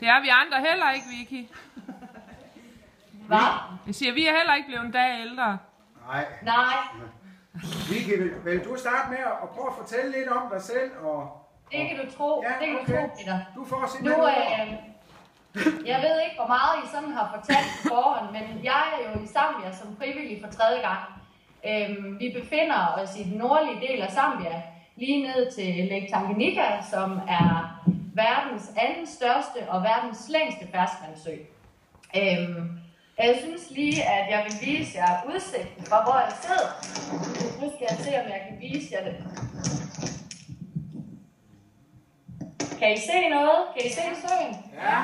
Det er vi andre heller ikke, Vicky. Hvad? Jeg siger, vi er heller ikke blevet en dag ældre. Nej. Vicky, vil du starte med at prøve at fortælle lidt om dig selv? Det kan du tro. Ja, det kan okay. du tro, Peter. Du får Nu, simpelthen jeg ved ikke, hvor meget I sådan har fortalt på forhånd, men jeg er jo i Zambia som frivillig for 3. gang. Vi befinder os i den nordlige del af Zambia, lige ned til Lake Tanganyika, som er verdens anden største og verdens længste ferskvandssø. Jeg synes lige, at jeg vil vise jer udsigten fra, hvor jeg sidder. Nu skal jeg se, om jeg kan vise jer det. Kan I se noget? Kan I se søen? Ja.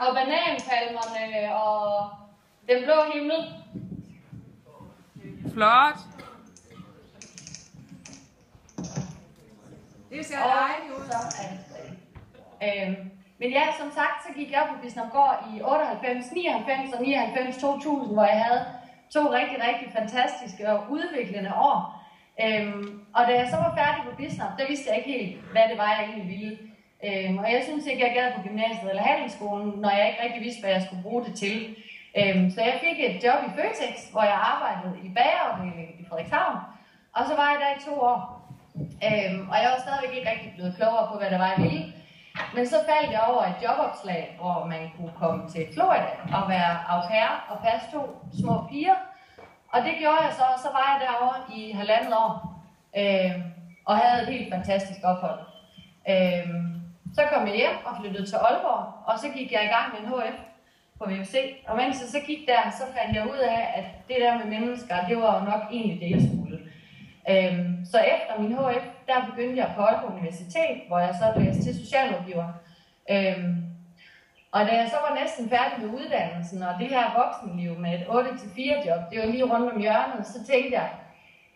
Og bananpalmerne og den blå himmel. Flot. Det ser dejligt ud. Men ja, som sagt, så gik jeg på Bisnapgård i 98, 99 og 99, 2000, hvor jeg havde 2 rigtig, rigtig fantastiske og udviklende år. Og da jeg så var færdig på Bisnap, der vidste jeg ikke helt, hvad det var, jeg egentlig ville. Og jeg synes ikke, jeg gad på gymnasiet eller handelsskolen, når jeg ikke rigtig vidste, hvad jeg skulle bruge det til. Så jeg fik et job i Føtex, hvor jeg arbejdede i bagerafdelingen i Frederikshavn. Og så var jeg der i 2 år. Og jeg var stadigvæk ikke rigtig blevet klogere på, hvad det var, jeg ville. Men så faldt jeg over et jobopslag, hvor man kunne komme til Florida og være au pair og passe 2 små piger. Og det gjorde jeg så, og så var jeg derovre i 1,5 år. Og havde et helt fantastisk ophold. Så kom jeg hjem og flyttede til Aalborg, og så gik jeg i gang med en HF på VUC. Og mens jeg så gik der, så fandt jeg ud af, at det der med mennesker, det var jo nok egentlig det, jeg skulle. Så efter min HF, der begyndte jeg på Aalborg Universitet, hvor jeg så læste til socialrådgiver. Og da jeg så var næsten færdig med uddannelsen, og det her voksenliv med et 8-4 job, det var lige rundt om hjørnet, så tænkte jeg,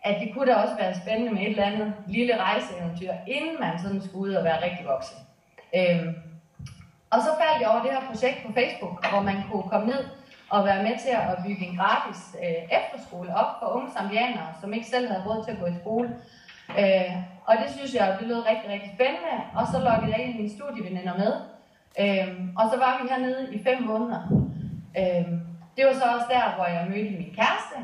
at det kunne da også være spændende med et eller andet lille rejseeventyr, inden man sådan skulle ud og være rigtig voksen. Og så faldt jeg over det her projekt på Facebook, hvor man kunne komme ned og være med til at bygge en gratis efterskole op for unge zambianere, som ikke selv havde råd til at gå i skole. Og det synes jeg, det lød rigtig, rigtig spændende, og så loggede jeg mine studieveninder med. Og så var vi hernede i 5 måneder. Det var så også der, hvor jeg mødte min kæreste.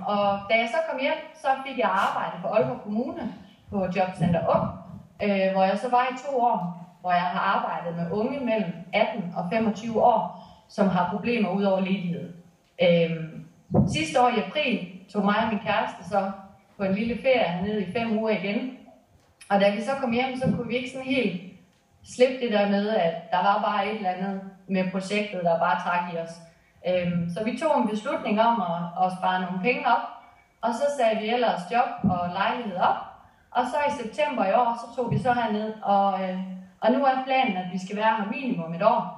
Og da jeg så kom hjem, så fik jeg arbejde på Aalborg Kommune på Jobcenter Ung, hvor jeg så var i 2 år, hvor jeg har arbejdet med unge mellem 18 og 25 år, som har problemer ud over ledighed. Sidste år i april tog mig og min kæreste så på en lille ferie hernede i 5 uger igen. Og da vi så kom hjem, så kunne vi ikke sådan helt slippe det der med, at der var bare et eller andet med projektet, der bare trak i os. Så vi tog en beslutning om at spare nogle penge op, og så sagde vi ellers job og lejlighed op. Og så i september i år, så tog vi så herned, og nu er planen, at vi skal være her minimum 1 år.